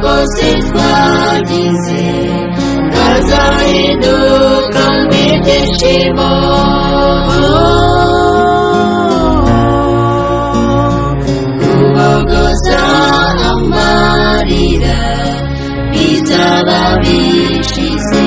kose twagize kazahinduka nk'ibyishimo. Kubogoza amarira bizaba bishize.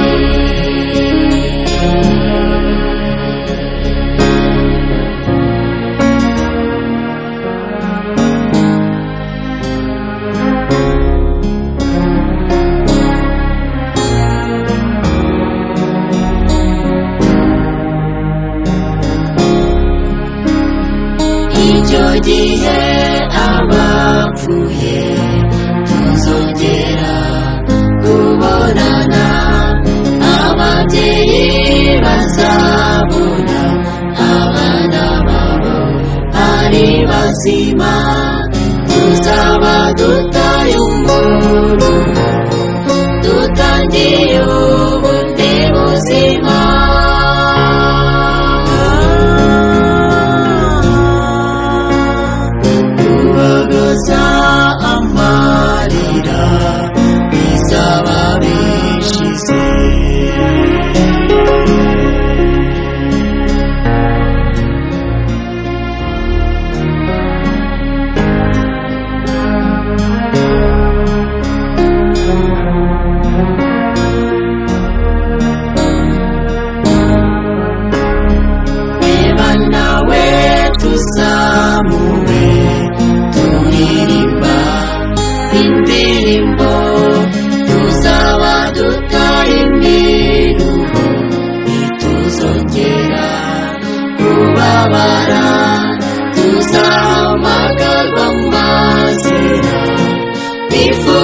Icyo gihe abapfuye tuzongera kubonana, ababyeyi bazabona abana babo ari bazima, tuzaba dutaye umuruho dutangiye ubundi buzima. Kubogoza amarira bizaba bishize. Reba nawe tuzamuwe turirimba indirimbo, tuzaba dutaye imiruho ntituzongera kubabara, tuzahamagarwa amazina twifuza